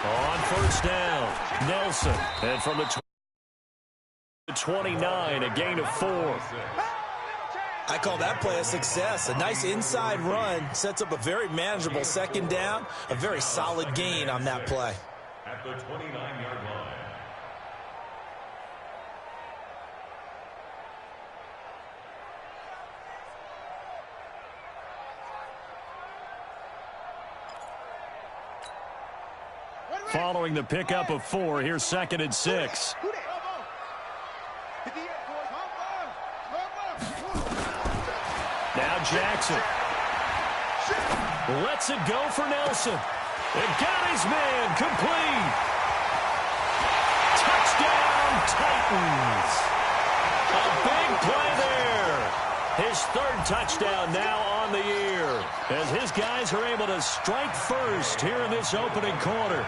On first down, Nelson. And from the 29, a gain of 4. I call that play a success. A nice inside run sets up a very manageable second down. A very solid gain on that play. At the 29-yard line. Following the pickup of 4, here's 2nd and 6. Now Jackson lets it go for Nelson. And got his man complete. Touchdown, Titans. A big play there. His 3rd touchdown now on the year, as his guys are able to strike first here in this opening quarter.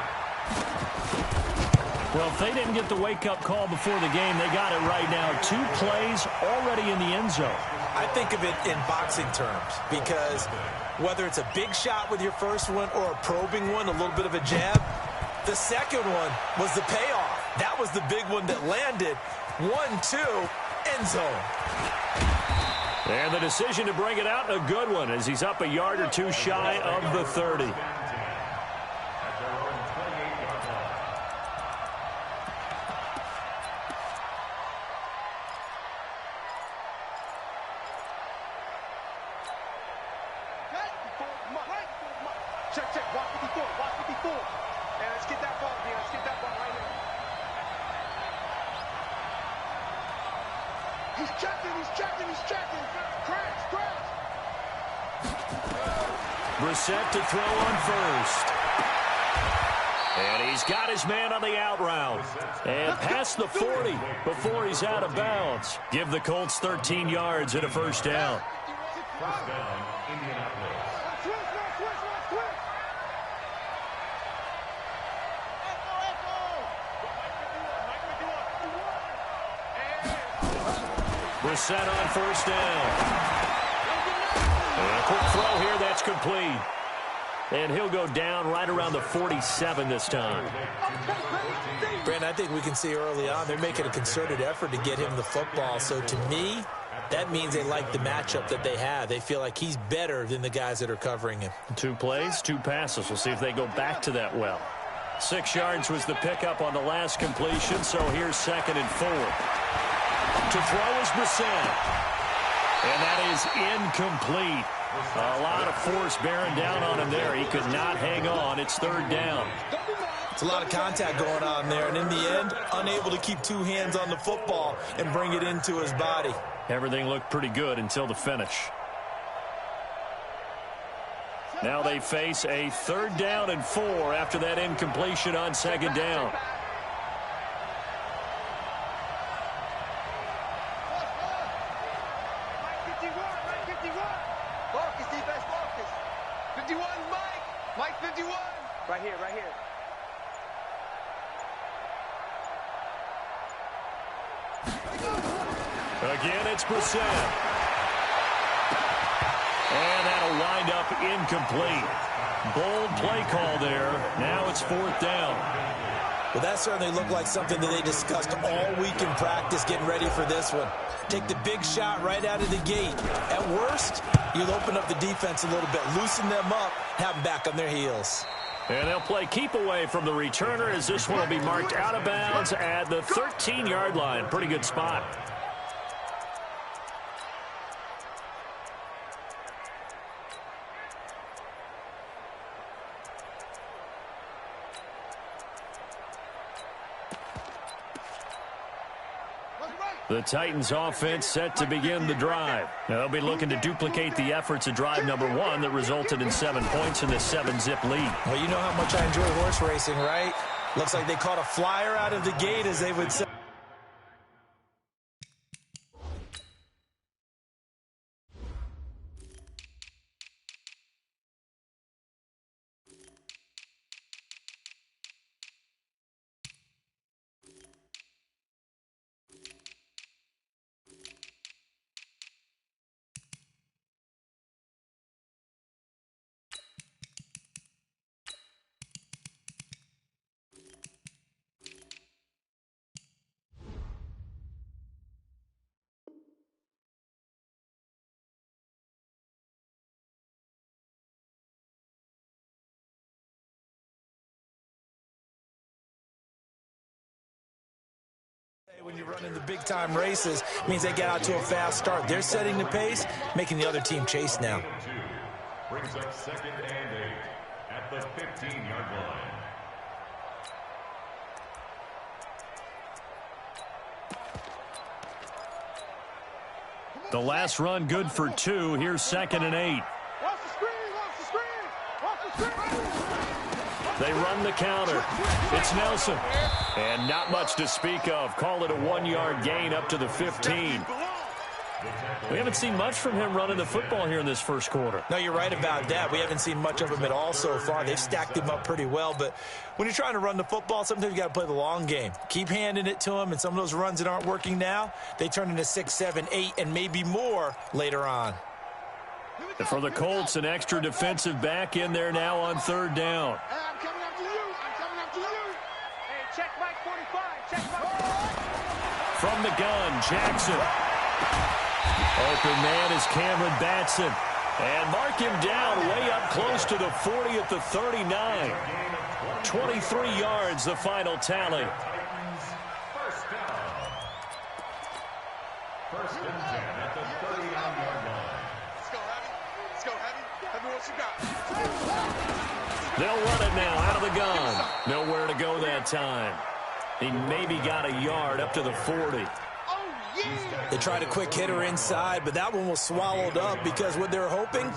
Well, if they didn't get the wake-up call before the game, they got it right now. 2 plays already in the end zone. I think of it in boxing terms, because whether it's a big shot with your first one or a probing one, a little bit of a jab, the second one was the payoff. That was the big one that landed. 1-2, end zone. And the decision to bring it out, a good one, as he's up a yard or 2 shy of the 30. Check. Watch 54. And let's get that ball here. Let's get that ball right here. He's checking. Crash. Brissett to throw on first. And he's got his man on the out route. And past the 40 before he's out of bounds. Give the Colts 13 yards and a first down. First down, Indianapolis. Brissett on first down. And a quick throw here, that's complete. And he'll go down right around the 47 this time. Brandon, I think we can see early on they're making a concerted effort to get him the football. So to me, that means they like the matchup that they have. They feel like he's better than the guys that are covering him. 2 plays, 2 passes. We'll see if they go back to that well. 6 yards was the pickup on the last completion, so here's 2nd and 4. To throw is Brissett. And that is incomplete. A lot of force bearing down on him there. He could not hang on. It's 3rd down. It's a lot of contact going on there, and in the end, unable to keep 2 hands on the football and bring it into his body. Everything looked pretty good until the finish. Now they face a 3rd down and 4 after that incompletion on 2nd down. Focus, defense, focus. 51, Mike 51. Right here. Again, it's Brissett. And that'll wind up incomplete. Bold play call there. Now it's 4th down. Well, that certainly looked like something that they discussed all week in practice getting ready for this one. Take the big shot right out of the gate. At worst, you'll open up the defense a little bit, loosen them up, have them back on their heels. And they'll play keep away from the returner, as this one will be marked out of bounds at the 13-yard line. Pretty good spot. The Titans offense set to begin the drive. They'll be looking to duplicate the efforts of drive number 1 that resulted in 7 points in the 7-zip lead. Well, you know how much I enjoy horse racing, right? Looks like they caught a flyer out of the gate, as they would say. When you run in the big-time races, it means they get out to a fast start. They're setting the pace, making the other team chase now. Brings up 2nd and 8 at the 15-yard line. The last run good for 2. Here's 2nd and 8. Watch the screen, watch the screen, watch the screen. They run the counter. It's Nelson. And not much to speak of. Call it a 1-yard gain up to the 15. We haven't seen much from him running the football here in this first quarter. No, you're right about that. We haven't seen much of him at all so far. They've stacked him up pretty well. But when you're trying to run the football, sometimes you got to play the long game. Keep handing it to him, and some of those runs that aren't working now, they turn into 6, 7, 8, and maybe more later on. And for the Colts, an extra defensive back in there now on 3rd down. Hey, I'm coming after you. I'm coming after you. Hey, check Mike 45. Check Mike. From the gun, Jackson. Open man is Cameron Batson. And mark him down way up close to the 40 at the 39. 23 yards, the final tally. First down. 1st and 10 at the 39-yard line. Let's go, Heavy. Let's go, Heavy. Heavy, what you got? They'll run it now out of the gun. Nowhere to go that time. He maybe got a yard up to the 40. They tried a quick hitter inside, but that one was swallowed up because what they're hoping,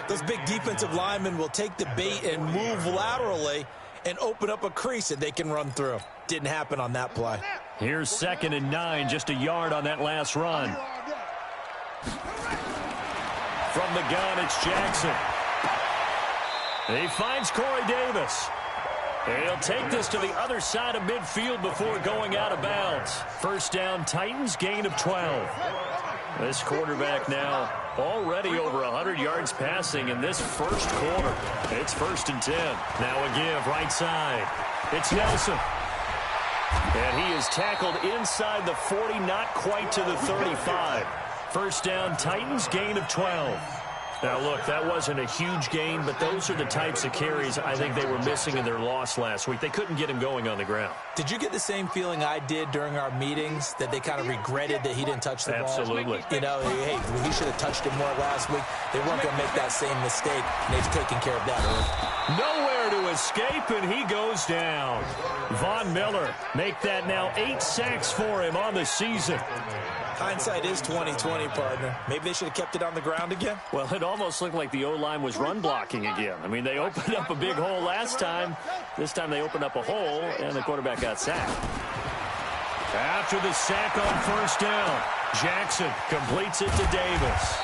those big defensive linemen will take the bait and move laterally and open up a crease that they can run through. Didn't happen on that play. Here's 2nd and 9, just a yard on that last run. From the gun, it's Jackson. He finds Corey Davis. He'll take this to the other side of midfield before going out of bounds. First down, Titans, gain of 12. This quarterback now already over 100 yards passing in this first quarter. It's 1st and 10. Now a give, right side. It's Nelson. And he is tackled inside the 40, not quite to the 35. First down, Titans, gain of 12. Now, look, that wasn't a huge gain, but those are the types of carries I think they were missing in their loss last week. They couldn't get him going on the ground. Did you get the same feeling I did during our meetings, that they kind of regretted that he didn't touch the ball? Absolutely. You know, hey, he should have touched it more last week. They weren't going to make that same mistake, and they've taken care of that early. Nowhere to escape, and he goes down. Von Miller make that now 8 sacks for him on the season. Hindsight is 20/20, partner. Maybe they should have kept it on the ground again. Well, it almost looked like the O-line was run blocking again. I mean, they opened up a big hole last time. This time they opened up a hole, and the quarterback got sacked. After the sack on first down, Jackson completes it to Davis.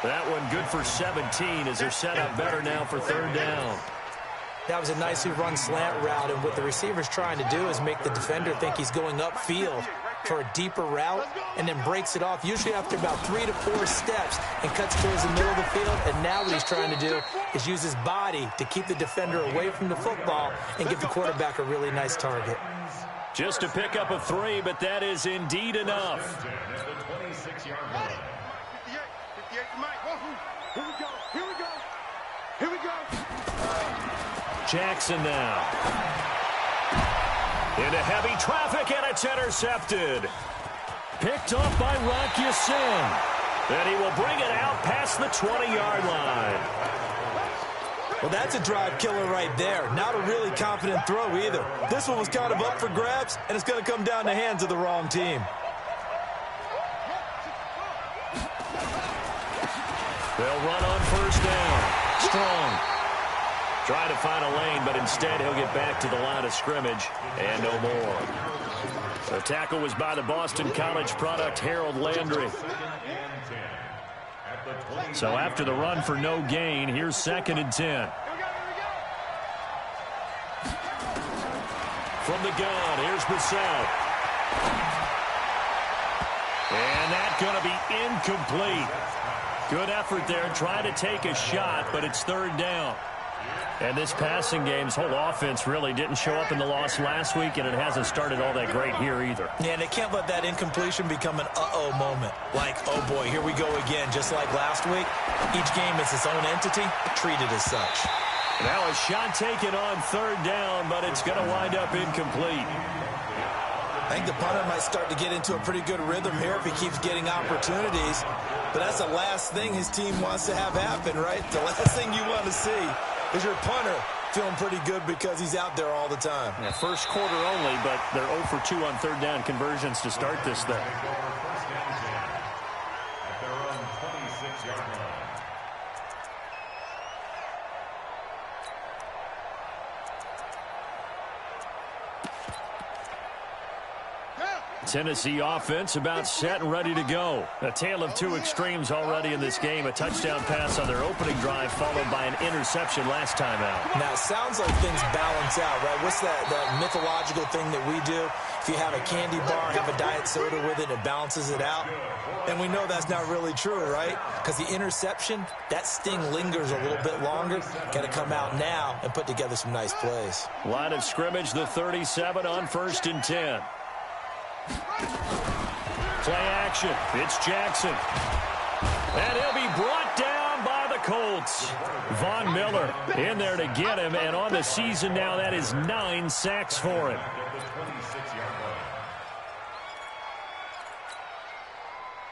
That one good for 17 as they're set up better now for 3rd down. That was a nicely run slant route, and what the receiver's trying to do is make the defender think he's going upfield for a deeper route and then breaks it off, usually after about 3 to 4 steps, and cuts towards the middle of the field. And now what he's trying to do is use his body to keep the defender away from the football and give the quarterback a really nice target. Just to pick up a 3, but that is indeed enough. 26-yard line. 58 to Mike. Here we go. Here we go. Here we go. Jackson now. Into heavy traffic, and it's intercepted. Picked off by Rock Ya-Sin. And he will bring it out past the 20-yard line. Well, that's a drive killer right there. Not a really confident throw either. This one was kind of up for grabs, and it's going to come down the hands of the wrong team. They'll run on first down. Strong. Trying to find a lane, but instead he'll get back to the line of scrimmage and no more. The tackle was by the Boston College product, Harold Landry. So after the run for no gain, here's 2nd and 10. From the gun, here's Bissell. And that's going to be incomplete. Good effort there, trying to take a shot, but it's 3rd down. And this passing game's whole offense really didn't show up in the loss last week, and it hasn't started all that great here either. Yeah, and they can't let that incompletion become an uh-oh moment. Like, oh boy, here we go again. Just like last week, each game is its own entity, treated as such. Now a shot taken on 3rd down, but it's going to wind up incomplete. I think the punter might start to get into a pretty good rhythm here if he keeps getting opportunities. But that's the last thing his team wants to have happen, right? The last thing you want to see is your punter feeling pretty good because he's out there all the time. Yeah, first quarter only, but they're 0 for 2 on third down conversions to start this thing. At their own 26-yard line. Tennessee offense about set and ready to go. A tale of two extremes already in this game. A touchdown pass on their opening drive followed by an interception last time out. Now, it sounds like things balance out, right? What's that mythological thing that we do? If you have a candy bar, have a diet soda with it, it balances it out. And we know that's not really true, right? Because the interception, that sting lingers a little bit longer. Got to come out now and put together some nice plays. Line of scrimmage, the 37 on 1st and 10. Play action. It's Jackson. And he'll be brought down by the Colts. Von Miller in there to get him. And on the season now, that is 9 sacks for him.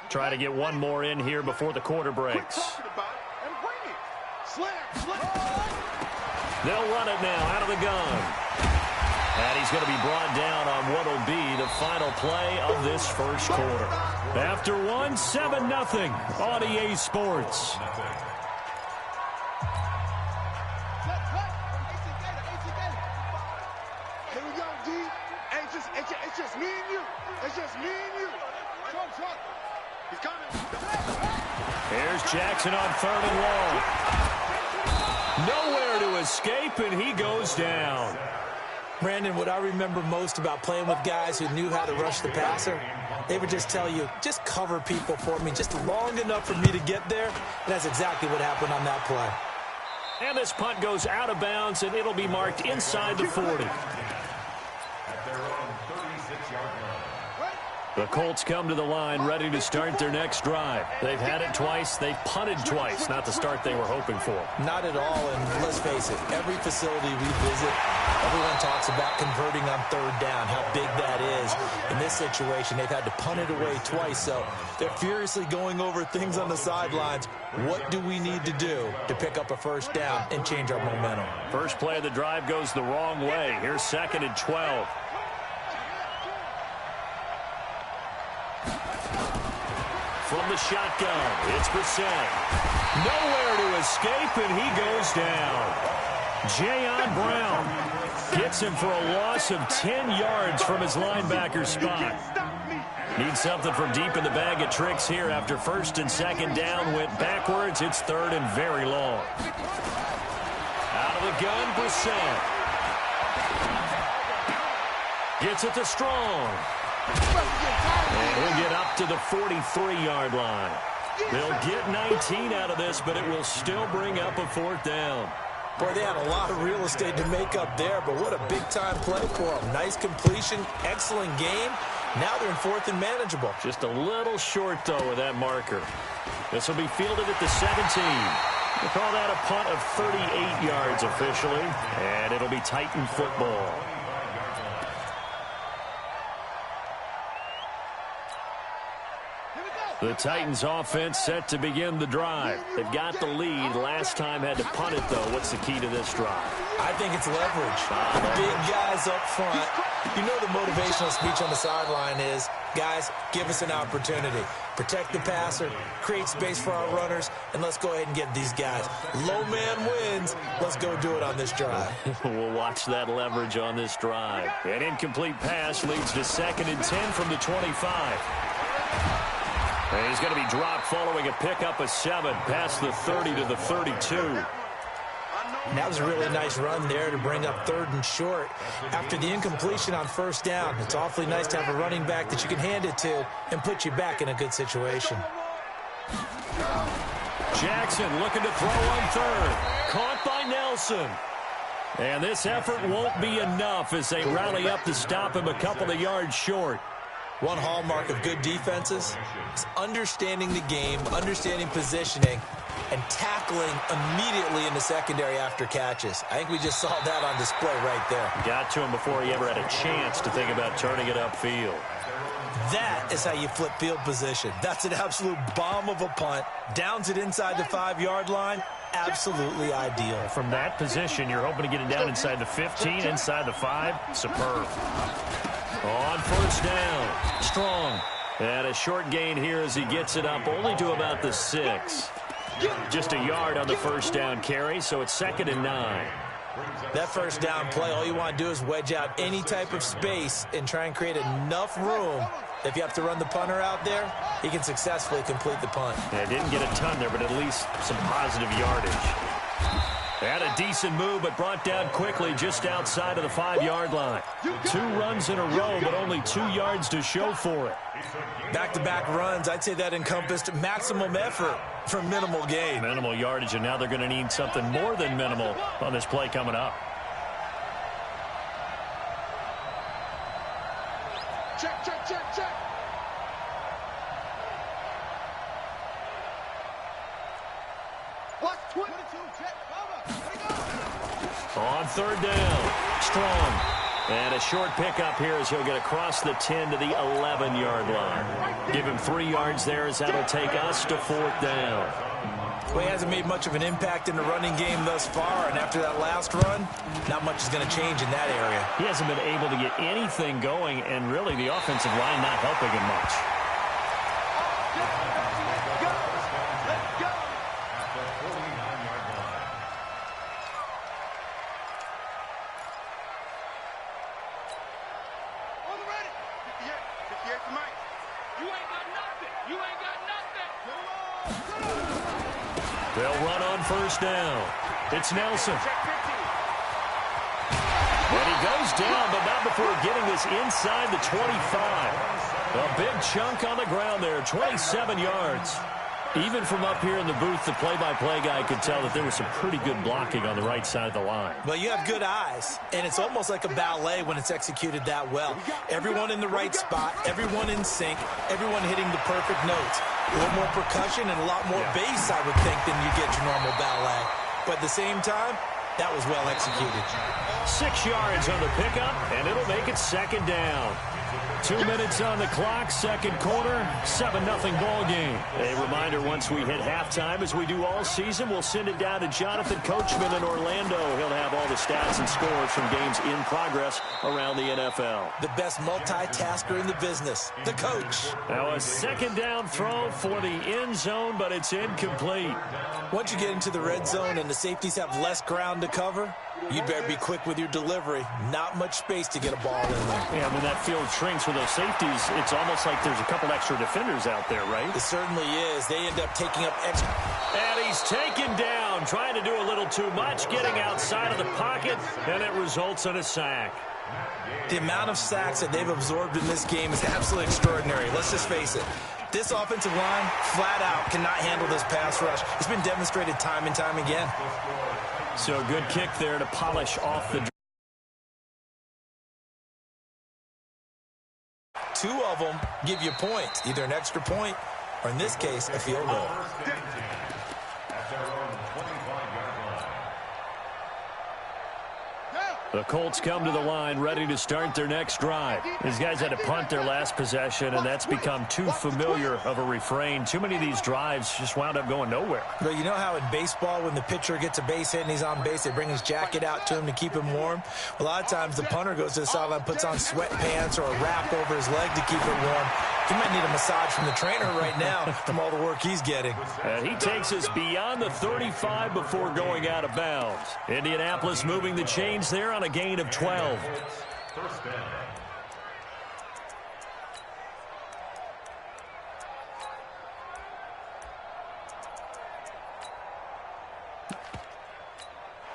Try to get one more in here before the quarter breaks. They'll run it now out of the gun. And he's going to be brought down on what will be the final play of this first quarter. After one, 7-0 on EA Sports. Here we go, D. It's just me and you. It's just me and you. Trump. He's coming. Here's Jackson on 3rd and long. Nowhere to escape, and he goes down. Brandon, what I remember most about playing with guys who knew how to rush the passer, they would just tell you, just cover people for me, just long enough for me to get there. And that's exactly what happened on that play. And this punt goes out of bounds, and it'll be marked inside the 40. At their own 36-yard line. The Colts come to the line ready to start their next drive. They've had it twice. They've punted twice. Not the start they were hoping for. Not at all, and let's face it, every facility we visit, everyone talks about converting on 3rd down, how big that is. In this situation, they've had to punt it away twice, so they're furiously going over things on the sidelines. What do we need to do to pick up a 1st down and change our momentum? First play of the drive goes the wrong way. Here's 2nd and 12. From the shotgun, it's Brissett. Nowhere to escape, and he goes down. Jayon Brown gets him for a loss of 10 yards from his linebacker spot. Needs something from deep in the bag of tricks here after 1st and 2nd down. Went backwards. It's 3rd and very long. Out of the gun, Brissett. Gets it to Strong. And he'll get up to the 43-yard line. They'll get 19 out of this, but it will still bring up a 4th down. Boy, they had a lot of real estate to make up there, but what a big-time play for them. Nice completion, excellent game. Now they're in 4th and manageable. Just a little short, though, with that marker. This will be fielded at the 17. We'll call that a punt of 38 yards officially, and it'll be Titan football. The Titans offense set to begin the drive. They've got the lead. Last time had to punt it, though. What's the key to this drive? I think it's leverage. Big guys up front. You know the motivational speech on the sideline is, guys, give us an opportunity. Protect the passer, create space for our runners, and let's go ahead and get these guys. Low man wins. Let's go do it on this drive. We'll watch that leverage on this drive. An incomplete pass leads to 2nd and 10 from the 25. And he's going to be dropped following a pickup of 7 past the 30 to the 32. And that was a really nice run there to bring up 3rd and short. After the incompletion on 1st down, it's awfully nice to have a running back that you can hand it to and put you back in a good situation. Jackson looking to throw on 3rd. Caught by Nelson. And this effort won't be enough as they rally up to stop him a couple of yards short. One hallmark of good defenses is understanding the game, understanding positioning, and tackling immediately in the secondary after catches. I think we just saw that on display right there. Got to him before he ever had a chance to think about turning it upfield. That is how you flip field position. That's an absolute bomb of a punt. Downs it inside the 5-yard line. Absolutely ideal. From that position, you're hoping to get it down inside the 15, inside the 5. Superb. On first down, Strong. And a short gain here as he gets it up only to about the 6. Just a yard on the first down carry, so it's 2nd and 9. That first down play, all you want to do is wedge out any type of space and try and create enough room. If you have to run the punter out there, he can successfully complete the punt. Yeah, didn't get a ton there, but at least some positive yardage. Had a decent move, but brought down quickly just outside of the 5-yard line. 2 runs in a row, but only 2 yards to show for it. Back-to-back runs, I'd say that encompassed maximum effort for minimal gain. Minimal yardage, and now they're going to need something more than minimal on this play coming up. Check, check, check, check. What's 22? Check, On third down, Strong. And a short pickup here as he'll get across the 10 to the 11-yard line. Give him 3 yards there as that'll take us to 4th down. Well, he hasn't made much of an impact in the running game thus far, and after that last run, not much is going to change in that area. He hasn't been able to get anything going, and really the offensive line not helping him much. They'll run on first down. It's Nelson. And he goes down, but not before getting this inside the 25. A big chunk on the ground there, 27 yards. Even from up here in the booth, the play-by-play guy could tell that there was some pretty good blocking on the right side of the line. Well, you have good eyes, and it's almost like a ballet when it's executed that well. Everyone in the right spot, everyone in sync, everyone hitting the perfect notes. A little more percussion and a lot more bass, I would think, than you get your normal ballet. But at the same time, that was well executed. 6 yards on the pickup, and it'll make it 2nd down. 2 minutes on the clock, second quarter, 7-0 ball game. A reminder, once we hit halftime, as we do all season, we'll send it down to Jonathan Coachman in Orlando. He'll have all the stats and scores from games in progress around the NFL. The best multitasker in the business, the coach. Now a 2nd down throw for the end zone, but it's incomplete. Once you get into the red zone and the safeties have less ground to cover, you'd better be quick with your delivery. Not much space to get a ball in there. Yeah, when that field shrinks with those safeties, it's almost like there's a couple extra defenders out there, right? It certainly is. They end up taking up extra. And he's taken down, trying to do a little too much, getting outside of the pocket, and it results in a sack. The amount of sacks that they've absorbed in this game is absolutely extraordinary. Let's just face it. This offensive line, flat out, cannot handle this pass rush. It's been demonstrated time and time again. So a good kick there to polish off the... 2 of them give you points, either an extra point or, in this case, a field goal. The Colts come to the line ready to start their next drive. These guys had to punt their last possession, and that's become too familiar of a refrain. Too many of these drives just wound up going nowhere. But you know how in baseball, when the pitcher gets a base hit and he's on base, they bring his jacket out to him to keep him warm? A lot of times the punter goes to the sideline, puts on sweatpants or a wrap over his leg to keep it warm. He might need a massage from the trainer right now from all the work he's getting. And he takes us beyond the 35 before going out of bounds. Indianapolis moving the chains there on a gain of 12. First down.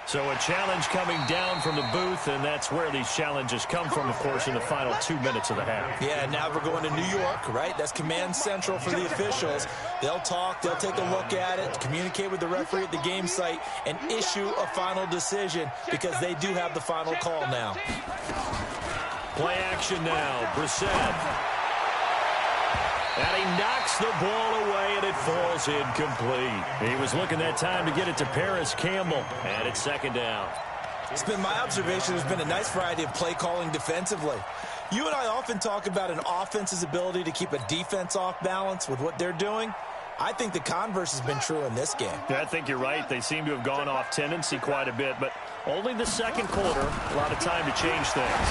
So a challenge coming down from the booth, and that's where these challenges come from, of course, in the final 2 minutes of the half. Yeah, now we're going to New York, right? That's command central for the officials. They'll talk, they'll take a look at it, communicate with the referee at the game site, and issue a final decision because they do have the final call now. Play action now. Brissett. And he knocks the ball away, and it falls incomplete. He was looking that time to get it to Paris Campbell, and it's second down. It's been my observation there's been a nice variety of play calling defensively. You and I often talk about an offense's ability to keep a defense off balance with what they're doing. I think the converse has been true in this game. Yeah, I think you're right. They seem to have gone off tendency quite a bit, but only the second quarter, a lot of time to change things.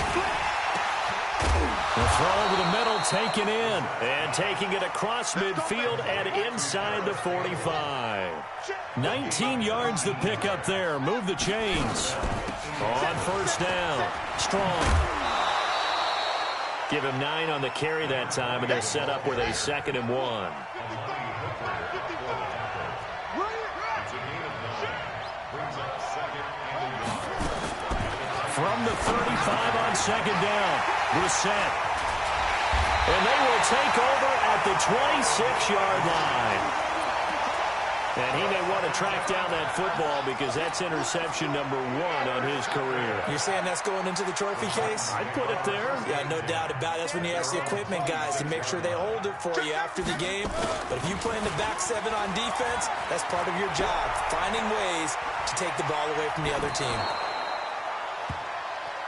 The throw over the middle taken in, and taking it across midfield and inside the 45. 19 yards the pick up there. Move the chains. On first down. Strong. Give him 9 on the carry that time, and they're set up with a 2nd and 1. From the 35 on second down, Brissett. And they will take over at the 26-yard line. And he may want to track down that football because that's interception number 1 on his career. You're saying that's going into the trophy case? I'd put it there. Yeah, no doubt about it. That's when you ask the equipment guys to make sure they hold it for you after the game. But if you play in the back 7 on defense, that's part of your job, finding ways to take the ball away from the other team.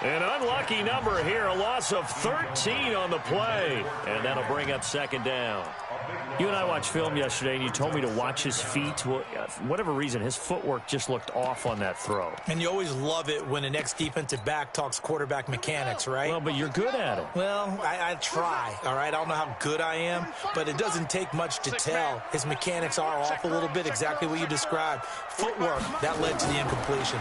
An unlucky number here, a loss of 13 on the play. And that'll bring up second down. You and I watched film yesterday, and you told me to watch his feet. Well, for whatever reason, his footwork just looked off on that throw. And you always love it when the next defensive back talks quarterback mechanics, right? Well, but you're good at it. Well, I try, all right? I don't know how good I am, but it doesn't take much to tell. His mechanics are off a little bit, exactly what you described. Footwork, that led to the incompletion.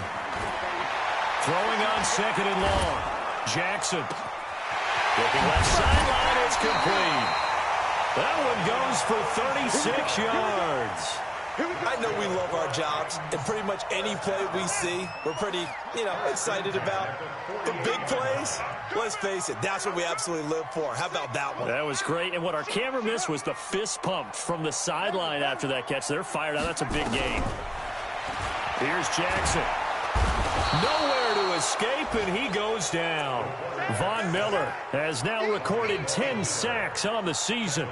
Throwing on 2nd and long. Jackson. Looking left sideline, it's complete. That one goes for 36 yards. I know we love our jobs, and pretty much any play we see, we're pretty, excited about. The big plays, let's face it, that's what we absolutely live for. How about that one? That was great, and what our camera missed was the fist pump from the sideline after that catch. They're fired out. That's a big game. Here's Jackson. Nowhere to escape, and he goes down. Von Miller has now recorded 10 sacks on the season.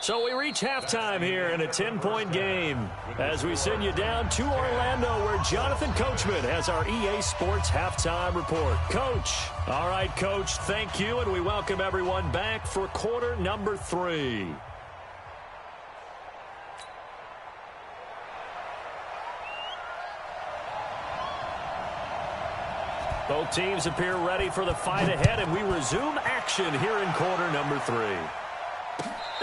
So we reach halftime here in a 10-point game as we send you down to Orlando where Jonathan Coachman has our EA Sports halftime report. Coach. All right, Coach, thank you, and we welcome everyone back for quarter number 3. Both teams appear ready for the fight ahead, and we resume action here in quarter number 3.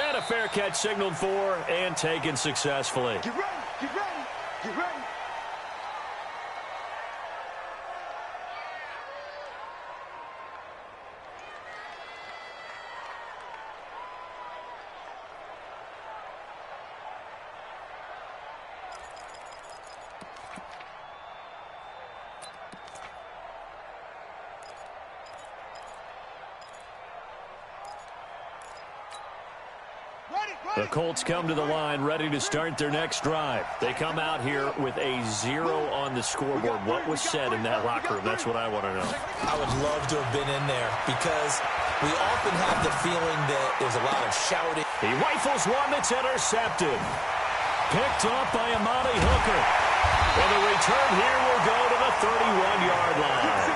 And a fair catch signaled for and taken successfully. Get ready, get ready, get ready. The Colts come to the line ready to start their next drive. They come out here with a 0 on the scoreboard. What was said in that locker room? That's what I want to know. I would love to have been in there because we often have the feeling that there's a lot of shouting. He rifles one that's intercepted. Picked up by Amani Hooker. And the return here will go to the 31-yard line.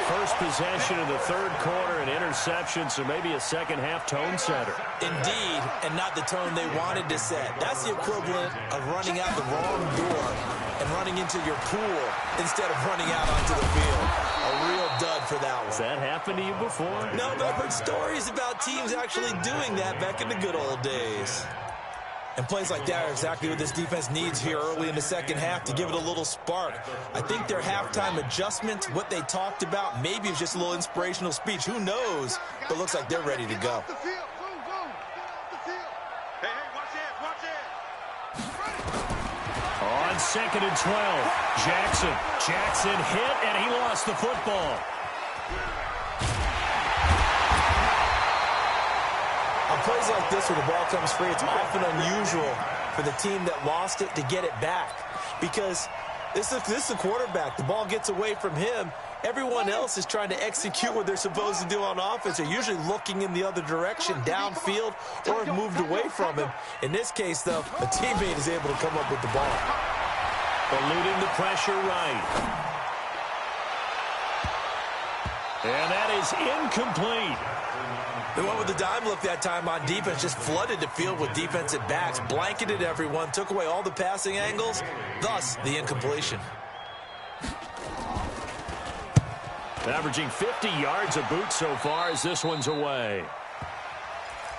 First possession of the third quarter, an interception, so maybe a second-half tone setter. Indeed, and not the tone they wanted to set. That's the equivalent of running out the wrong door and running into your pool instead of running out onto the field. A real dud for that one. Has that happened to you before? No, but I've heard stories about teams actually doing that back in the good old days. And plays like that are exactly what this defense needs here early in the second half to give it a little spark. I think their halftime adjustment, what they talked about, maybe it's just a little inspirational speech. Who knows? But it looks like they're ready to go. On 2nd and 12, Jackson hit, and he lost the football. On plays like this where the ball comes free, it's often unusual for the team that lost it to get it back because this is the quarterback. The ball gets away from him, Everyone else is trying to execute what they're supposed to do on offense. They're usually looking in the other direction, downfield, or have moved away from him. In this case, though, a teammate is able to come up with the ball. Eluding the pressure right. And that is incomplete. They went with the dime look that time on defense, just flooded the field with defensive backs, blanketed everyone, took away all the passing angles, thus the incompletion. Averaging 50 yards a boot so far as this one's away.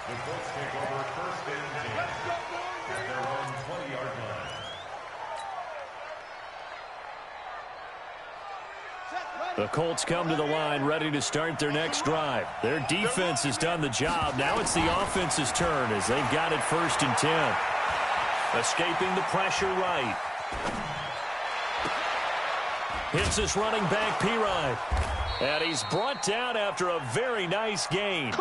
The Colts take over first and 10 at their own 20-yard line. The Colts come to the line ready to start their next drive. Their defense has done the job. Now it's the offense's turn as they've got it first and 10. Escaping the pressure right. Hits his running back, Pirine. And he's brought down after a very nice gain.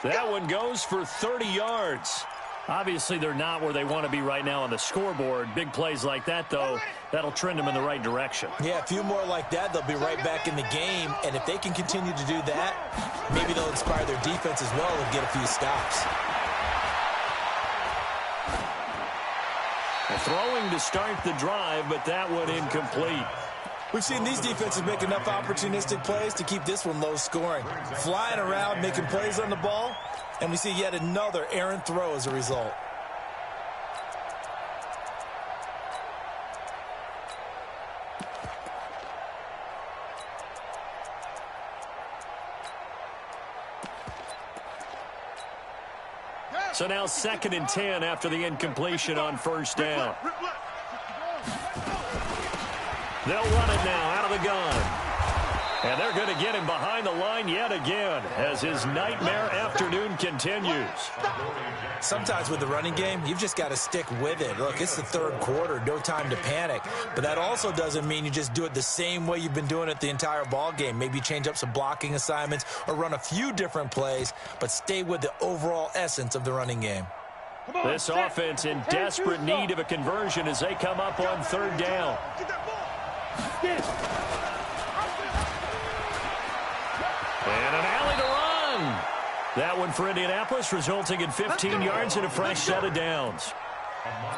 That one goes for 30 yards. Obviously, they're not where they want to be right now on the scoreboard. Big plays like that, though, that'll trend them in the right direction. Yeah, a few more like that, they'll be right back in the game. And if they can continue to do that, maybe they'll inspire their defense as well and get a few stops. Throwing to start the drive, but that one incomplete. We've seen these defenses make enough opportunistic plays to keep this one low scoring. Flying around, making plays on the ball, and we see yet another errant throw as a result. So now 2nd and 10 after the incompletion on first down. They'll run it now out of the gun. And they're going to get him behind the line yet again as his nightmare afternoon continues. Sometimes with the running game, you've just got to stick with it. Look, it's the third quarter, no time to panic. But that also doesn't mean you just do it the same way you've been doing it the entire ball game. Maybe change up some blocking assignments or run a few different plays, but stay with the overall essence of the running game. This offense in desperate need of a conversion as they come up on third down. And an alley to run. That one for Indianapolis, resulting in 15 yards and a fresh set of downs.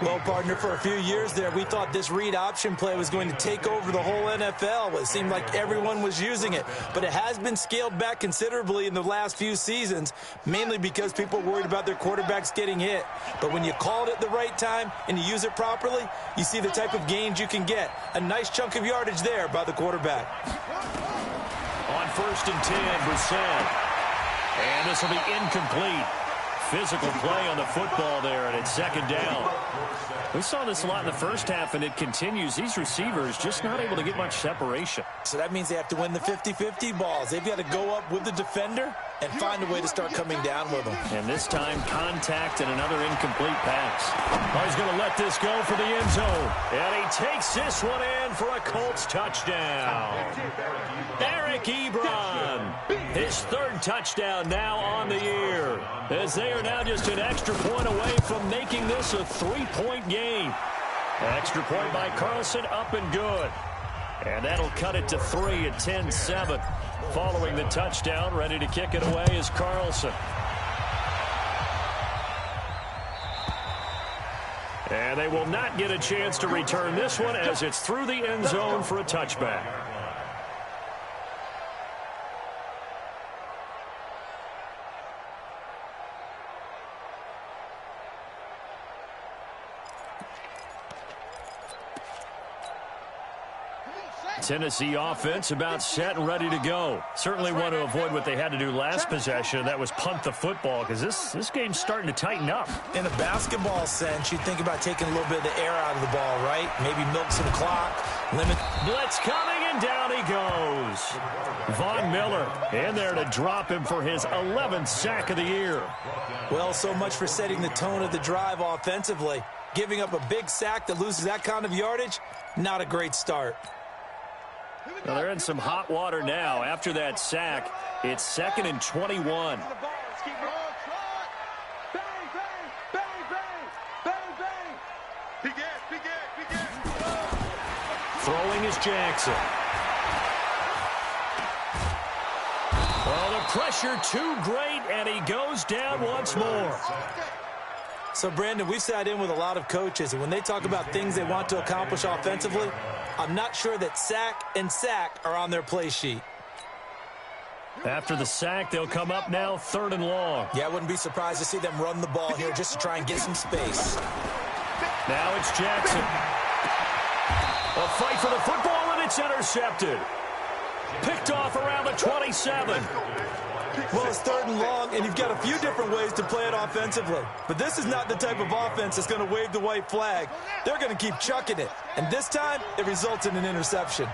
Well, partner, for a few years there, we thought this read option play was going to take over the whole NFL. It seemed like everyone was using it, but it has been scaled back considerably in the last few seasons, mainly because people are worried about their quarterbacks getting hit. But when you call it at the right time and you use it properly, you see the type of gains you can get. A nice chunk of yardage there by the quarterback. On 1st and 10, Brissett. And this will be incomplete. Physical play on the football there, and it's 2nd down. We saw this a lot in the first half, and it continues. These receivers just not able to get much separation. So that means they have to win the 50-50 balls. They've got to go up with the defender and find a way to start coming down with them. And this time, contact and another incomplete pass. Oh, he's going to let this go for the end zone. And he takes this one in for a Colts touchdown. Eric Ebron, his 3rd touchdown now on the year, as they are now just an extra point away from making this a 3-point game. Extra point by Carlson, up and good. And that'll cut it to 3 at 10-7. Following the touchdown, ready to kick it away is Carlson. And they will not get a chance to return this one as it's through the end zone for a touchback. Tennessee offense about set and ready to go. Certainly want to avoid what they had to do last possession. That was punt the football, because this game's starting to tighten up. In a basketball sense, you think about taking a little bit of the air out of the ball, right? Maybe milk some clock, limit. Blitz coming, and down he goes. Von Miller in there to drop him for his 11th sack of the year. Well, so much for setting the tone of the drive offensively. Giving up a big sack that loses that kind of yardage, not a great start. Well, they're in some hot water now. After that sack, it's 2nd and 21. Throwing is Jackson. pressure too great, and he goes down once more. So, Brandon, we've sat in with a lot of coaches, and when they talk about things they want to accomplish offensively, I'm not sure that sack and sack are on their play sheet. After the sack, they'll come up now 3rd and long. Yeah, I wouldn't be surprised to see them run the ball here just to try and get some space. Now it's Jackson. A fight for the football, and it's intercepted. Picked off around the 27. Well, it's 3rd and long, and you've got a few different ways to play it offensively. But this is not the type of offense that's going to wave the white flag. They're going to keep chucking it. And this time, it results in an interception.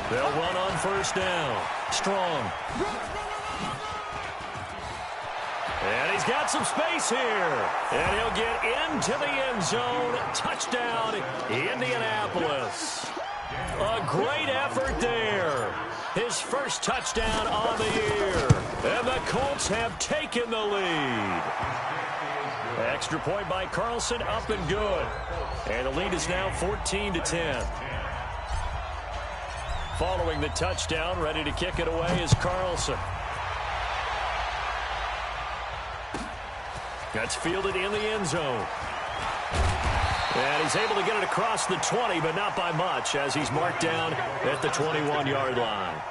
They'll run on 1st down. Strong. And he's got some space here. And he'll get into the end zone. Touchdown, Indianapolis. A great effort there. His first touchdown on the year. And the Colts have taken the lead. Extra point by Carlson, up and good. And the lead is now 14-10. Following the touchdown, ready to kick it away is Carlson. That's fielded in the end zone. And he's able to get it across the 20, but not by much, as he's marked down at the 21-yard line.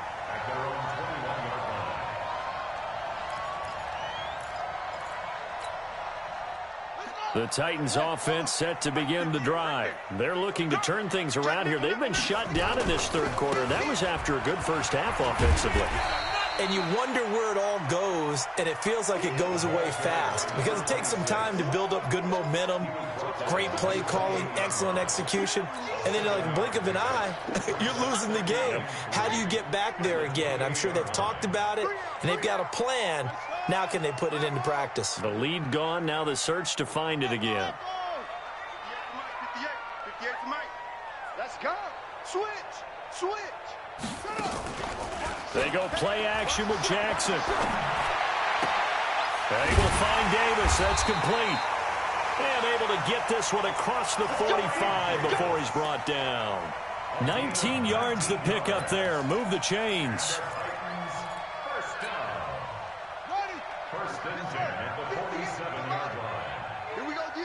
The Titans offense set to begin the drive. They're looking to turn things around here. They've been shut down in this 3rd quarter. That was after a good first half offensively. And you wonder where it all goes, and it feels like it goes away fast because it takes some time to build up good momentum, great play calling, excellent execution, and then like a blink of an eye, you're losing the game. How do you get back there again? I'm sure they've talked about it, and they've got a plan. Now can they put it into practice? The lead gone, now the search to find it again. 58 to Mike. Let's go. Switch. They go play action with Jackson. They will find Davis. That's complete. And able to get this one across the 45 before he's brought down. 19 yards to pick up there. Move the chains. First and 10 at the 47-yard line. Here we go, D.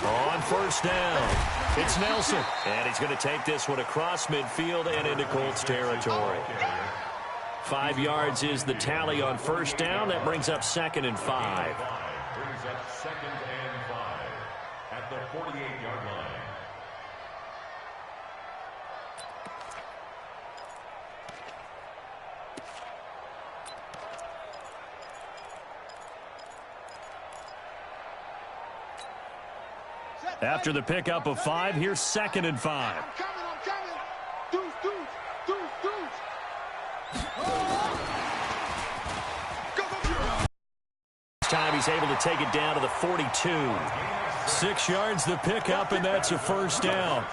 On 1st down, it's Nelson. And he's going to take this one across midfield and into Colts territory. 5 yards is the tally on 1st down. That brings up 2nd and 5. Brings up 2nd and 5 at the 48-yard line. After the pickup of 5, here's 2nd and 5. I'm coming. Deuce. This time he's able to take it down to the 42. 6 yards the pickup, and that's a 1st down.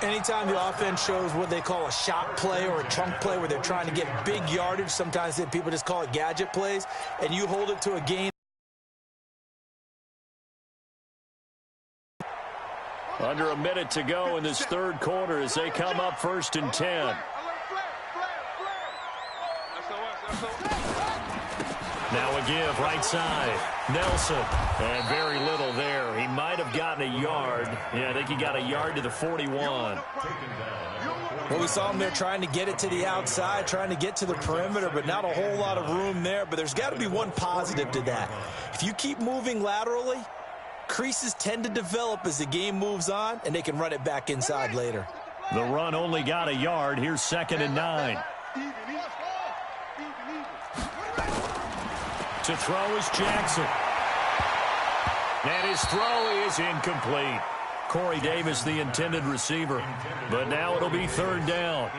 Anytime the offense shows what they call a shot play or a chunk play where they're trying to get big yardage, sometimes people just call it gadget plays, and you hold it to a gain. Under a minute to go in this 3rd quarter as they come up 1st and 10. Now a give right side. Nelson. And very little there. He might have gotten a yard. Yeah, I think he got a yard to the 41. Well, we saw him there trying to get it to the outside, trying to get to the perimeter, but not a whole lot of room there. But there's got to be one positive to that. If you keep moving laterally, creases tend to develop as the game moves on, and they can run it back inside later. The run only got a yard. Here's 2nd and 9. To throw is Jackson. And his throw is incomplete. Corey Davis, the intended receiver. But now it'll be 3rd down.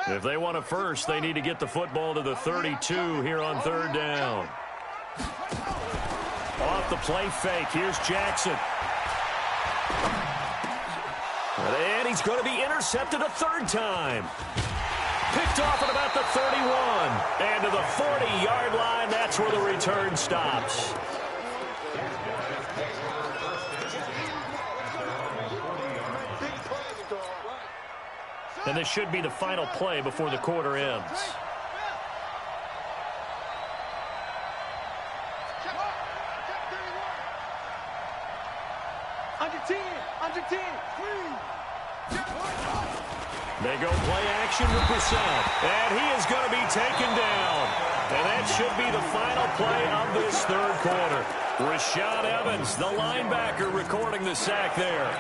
If they want a first, they need to get the football to the 32 here on 3rd down. Off the play fake, here's Jackson. And he's going to be intercepted a 3rd time. Picked off at about the 31. And to the 40-yard line, that's where the return stops. And this should be the final play before the quarter ends. Under 10. They go play action with Brissett. And he is going to be taken down. And that should be the final play of this third quarter. Rashaan Evans, the linebacker, recording the sack there.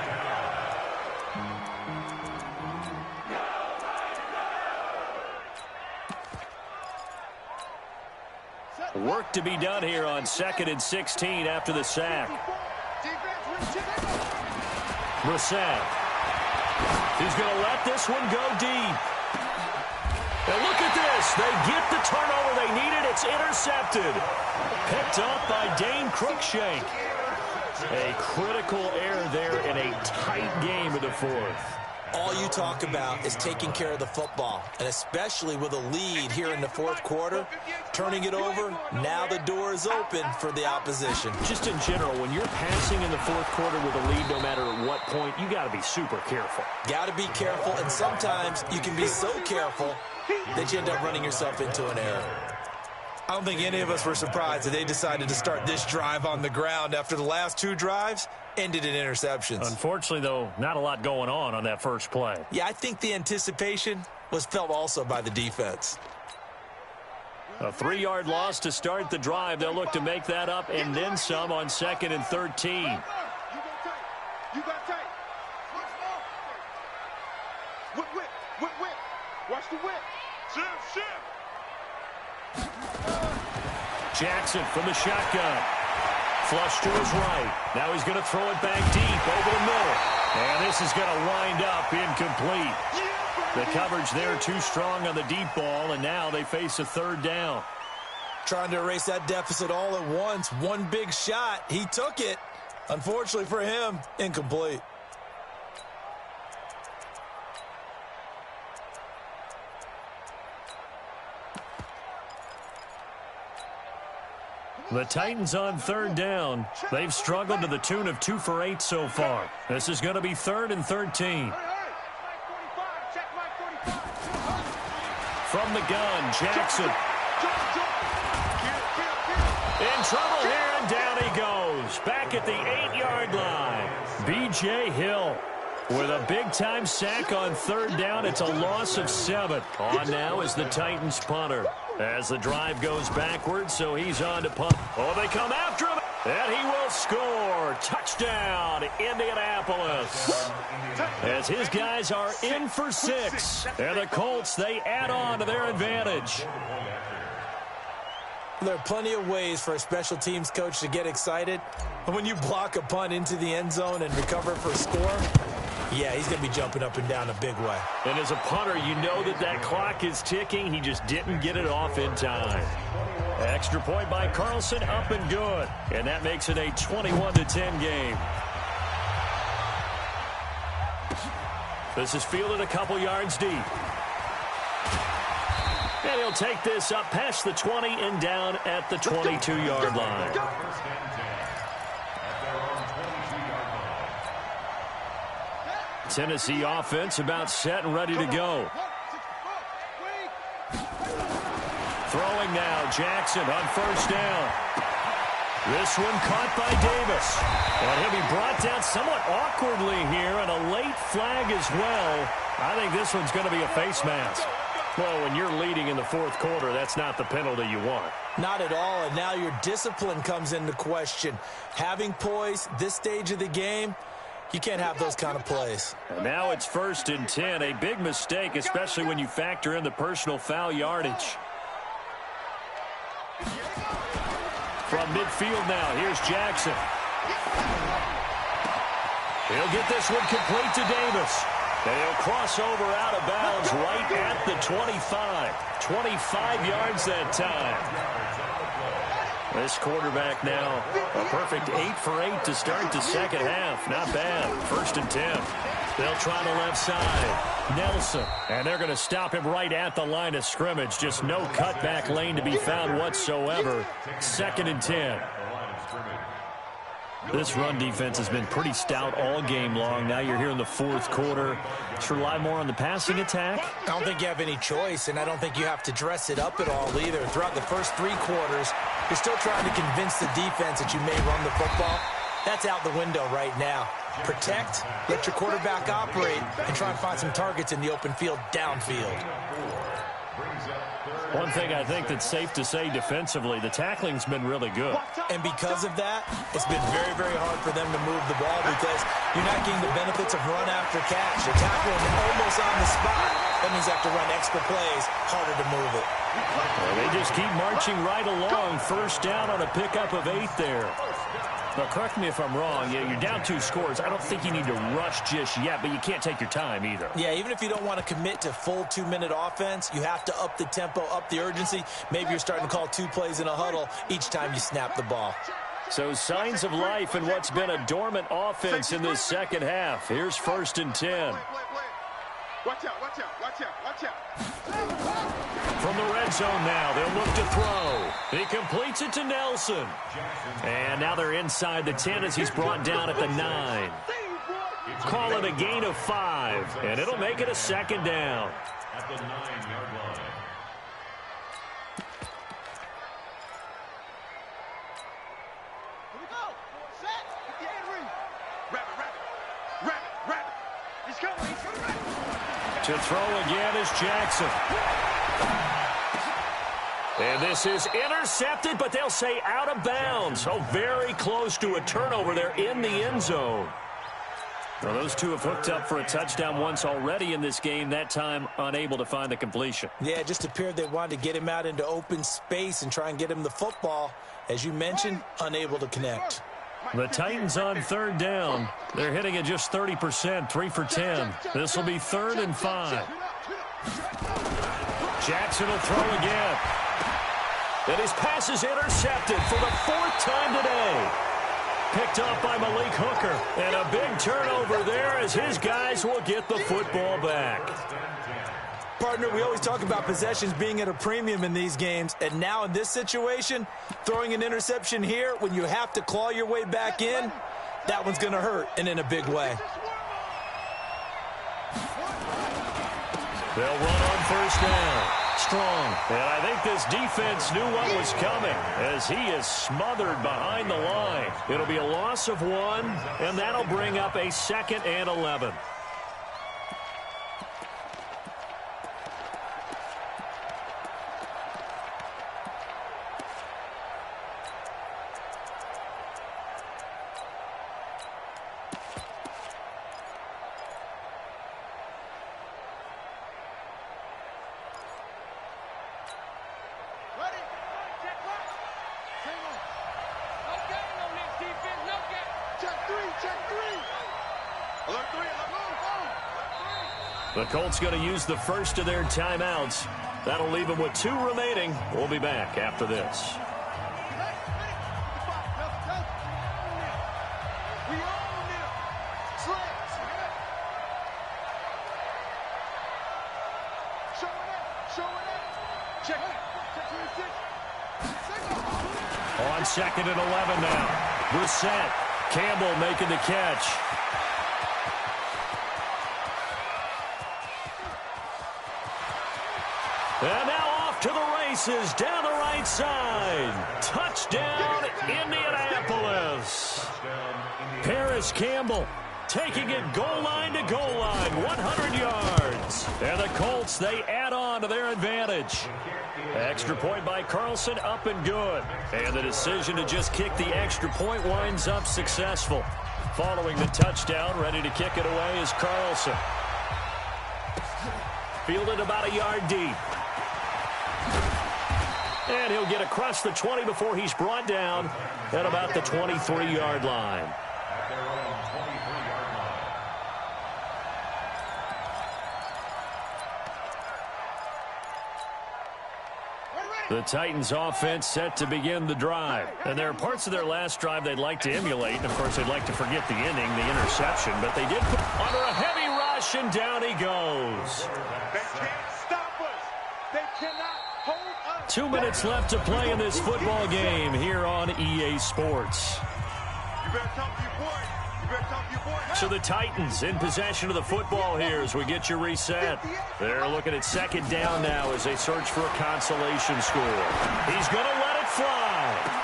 Work to be done here on 2nd and 16 after the sack. Brissett. He's going to let this one go deep. And look at this. They get the turnover they needed. It's intercepted. Picked up by Dane Cruikshank. A critical error there in a tight game of the fourth. All you talk about is taking care of the football, and especially with a lead here in the fourth quarter, turning it over, now the door is open for the opposition. Just in general, when you're passing in the fourth quarter with a lead, no matter at what point, you got to be super careful. Got to be careful, and sometimes you can be so careful that you end up running yourself into an error. I don't think any of us were surprised that they decided to start this drive on the ground after the last two drives ended in interceptions. Unfortunately, though, not a lot going on that first play. Yeah, I think the anticipation was felt also by the defense. A 3-yard loss to start the drive. They'll look to make that up and then some on 2nd and 13. You got tight. Whip. Watch the whip. Shift. Jackson from the shotgun. Flush to his right. Now he's going to throw it back deep over the middle. And this is going to wind up incomplete. The coverage there too strong on the deep ball, and now they face a third down. Trying to erase that deficit all at once. One big shot. He took it. Unfortunately for him, incomplete. The Titans on third down. They've struggled to the tune of 2 for 8 so far. This is going to be 3rd and 13. From the gun, Jackson. In trouble here, and down he goes. Back at the 8-yard line. B.J. Hill with a big-time sack on third down. It's a loss of 7. On now is the Titans punter. As the drive goes backwards, so he's on to punt. Oh, they come after him, and he will score. Touchdown, Indianapolis. As his guys are in for 6. And the Colts, they add on to their advantage. There are plenty of ways for a special teams coach to get excited. But when you block a punt into the end zone and recover for a score, yeah, he's going to be jumping up and down a big way. And as a punter, you know that clock is ticking. He just didn't get it off in time. Extra point by Carlson, up and good. And that makes it a 21-10 game. This is fielded a couple yards deep. And he'll take this up past the 20 and down at the 22-yard line. Tennessee offense about set and ready to go. Throwing now, Jackson on first down. This one caught by Davis. And he'll be brought down somewhat awkwardly here, and a late flag as well. I think this one's going to be a face mask. Well, when you're leading in the fourth quarter, that's not the penalty you want. Not at all, and now your discipline comes into question. Having poise this stage of the game, you can't have those kind of plays. And now it's 1st and 10. A big mistake, especially when you factor in the personal foul yardage. From midfield now, here's Jackson. He'll get this one complete to Davis. And he'll cross over out of bounds right at the 25. 25 yards that time. This quarterback now, a perfect 8 for 8 to start the second half. Not bad. 1st and 10. They'll try the left side. Nelson. And they're going to stop him right at the line of scrimmage. Just no cutback lane to be found whatsoever. 2nd and 10. This run defense has been pretty stout all game long. Now you're here in the fourth quarter. Should rely more on the passing attack? I don't think you have any choice, and I don't think you have to dress it up at all either. Throughout the first 3 quarters, you're still trying to convince the defense that you may run the football. That's out the window right now. Protect, let your quarterback operate, and try and find some targets in the open field downfield. One thing I think that's safe to say defensively, the tackling's been really good. And because of that, it's been very, very hard for them to move the ball because you're not getting the benefits of run after catch. They're tackling almost on the spot. That means they have to run extra plays, harder to move it. Well, they just keep marching right along. First down on a pickup of 8 there. Now, correct me if I'm wrong. Yeah, you're down 2 scores. I don't think you need to rush just yet, but you can't take your time either. Yeah, even if you don't want to commit to full 2-minute offense, you have to up the tempo, up the urgency. Maybe you're starting to call 2 plays in a huddle each time you snap the ball. So signs of life in what's been a dormant offense in this second half. Here's 1st and 10. Watch out, watch out, watch out, watch out. From the red zone now, they'll look to throw. He completes it to Nelson. And now they're inside the 10 as he's brought down at the 9. Call it a gain of 5, and it'll make it a 2nd down. At the 9-yard line. Here we go. Set. Get the end read. Rabbit. He's coming. To throw again is Jackson. And this is intercepted, but they'll say out of bounds. Oh, very close to a turnover there in the end zone. Well, those two have hooked up for a touchdown once already in this game, that time unable to find the completion. Yeah, it just appeared they wanted to get him out into open space and try and get him the football. As you mentioned, unable to connect. The Titans on 3rd down. They're hitting at just 30%, 3 for 10. This will be 3rd and 5. Jackson will throw again. And his pass is intercepted for the 4th time today. Picked off by Malik Hooker. And a big turnover there as his guys will get the football back. Partner, we always talk about possessions being at a premium in these games, and now in this situation, throwing an interception here when you have to claw your way back in, that one's going to hurt, and in a big way. They'll run on 1st down. Strong. And I think this defense knew what was coming as he is smothered behind the line. It'll be a loss of 1, and that'll bring up a 2nd and 11. The Colts going to use the first of their timeouts. That'll leave them with 2 remaining. We'll be back after this. On 2nd and 11 now. Brissett. Campbell making the catch. And now off to the races down the right side. Touchdown, Indianapolis. Paris Campbell taking it goal line to goal line, 100 yards. And the Colts, they add on to their advantage. Extra point by Carlson, up and good. And the decision to just kick the extra point winds up successful. Following the touchdown, ready to kick it away is Carlson. Fielded about a yard deep. And he'll get across the 20 before he's brought down at about the 23-yard line. The Titans offense set to begin the drive. And there are parts of their last drive they'd like to emulate. And, of course, they'd like to forget the ending, the interception. But they did put under a heavy rush, and down he goes. They can't stop us. They cannot hold us. 2 minutes left to play in this football game here on EA Sports. better talk to your boy. You better talk to your boy. So the Titans in possession of the football here as we get you reset. They're looking at second down now as they search for a consolation score. He's going to let it fly.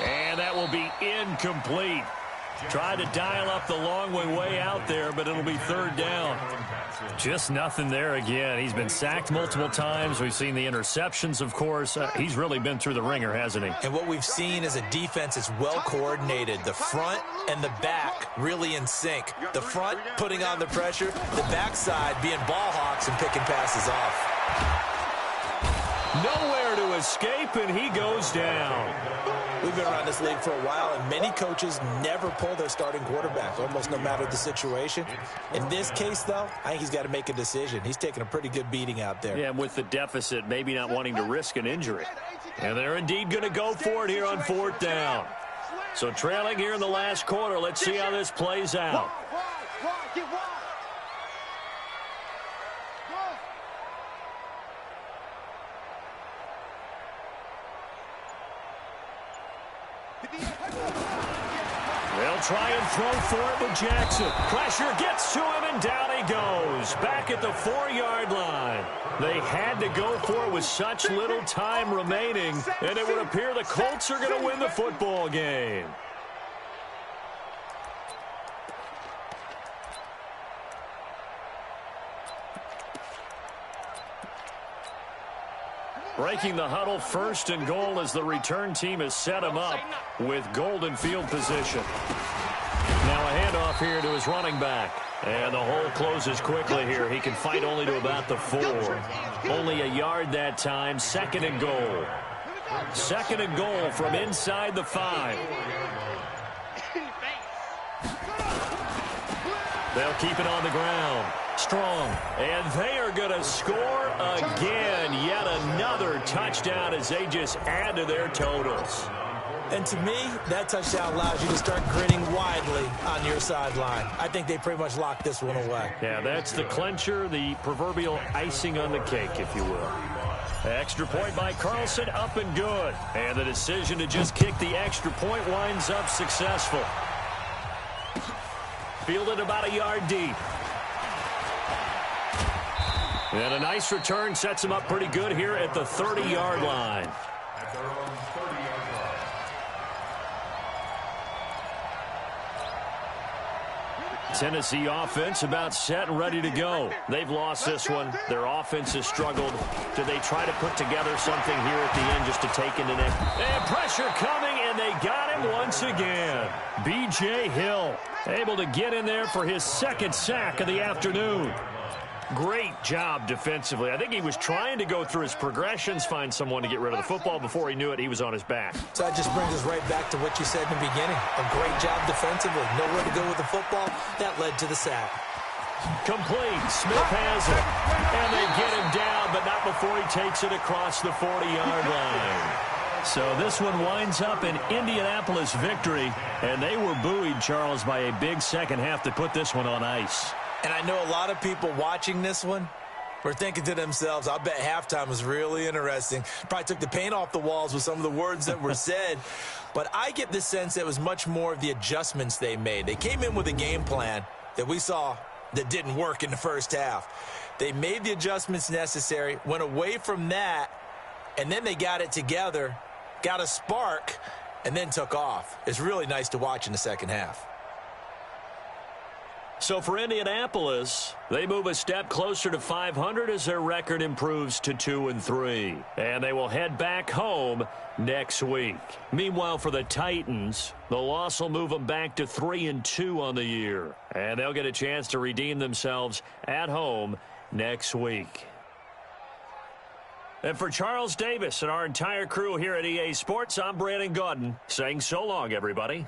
And that will be incomplete. Tried to dial up the long way out there, but it'll be third down. Just nothing there again. He's been sacked multiple times. We've seen the interceptions, of course. He's really been through the ringer, hasn't he? And what we've seen is a defense that's well coordinated. The front and the back really in sync. The front putting on the pressure, the backside being ball hawks and picking passes off. Nowhere to escape, and he goes down. We've been around this league for a while, and many coaches never pull their starting quarterback, almost no matter the situation. In this case, though, I think he's got to make a decision. He's taking a pretty good beating out there. Yeah, and with the deficit, maybe not wanting to risk an injury. And they're indeed going to go for it here on fourth down. So trailing here in the last quarter, let's see how this plays out. They'll try and throw for it with Jackson. Pressure gets to him, and down he goes. Back at the 4-yard line. They had to go for it with such little time remaining, and it would appear the Colts are going to win the football game. Breaking the huddle, first and goal as the return team has set him up with golden field position. Now a handoff here to his running back. And the hole closes quickly here. He can fight only to about the 4. Only a yard that time. Second and goal. Second and goal from inside the 5. They'll keep it on the ground. Strong. And they are going to score again. Yet another touchdown as they just add to their totals. And to me, that touchdown allows you to start grinning widely on your sideline. I think they pretty much locked this one away. Yeah, that's the clincher, the proverbial icing on the cake, if you will. Extra point by Carlson, up and good. And the decision to just kick the extra point winds up successful. Fielded about a yard deep. And a nice return sets him up pretty good here at the 30-yard line. At their own 30-yard line. Tennessee offense about set and ready to go. They've lost this one. Their offense has struggled. Do they try to put together something here at the end just to take into next? And pressure coming, and they got him once again. B.J. Hill able to get in there for his second sack of the afternoon. Great job defensively. I think he was trying to go through his progressions, find someone to get rid of the football. Before he knew it, he was on his back. So that just brings us right back to what you said in the beginning. A great job defensively. Nowhere to go with the football. That led to the sack. Complete. Smith has it. And they get him down, but not before he takes it across the 40-yard line. So this one winds up an Indianapolis victory, and they were buoyed, Charles, by a big second half to put this one on ice. And I know a lot of people watching this one were thinking to themselves, I bet halftime was really interesting. Probably took the paint off the walls with some of the words that were said. But I get the sense that it was much more of the adjustments they made. They came in with a game plan that we saw that didn't work in the first half. They made the adjustments necessary, went away from that, and then they got it together, got a spark, and then took off. It's really nice to watch in the second half. So for Indianapolis, they move a step closer to 500 as their record improves to 2-3. And they will head back home next week. Meanwhile, for the Titans, the loss will move them back to 3-2 on the year. And they'll get a chance to redeem themselves at home next week. And for Charles Davis and our entire crew here at EA Sports, I'm Brandon Gaudin saying so long, everybody.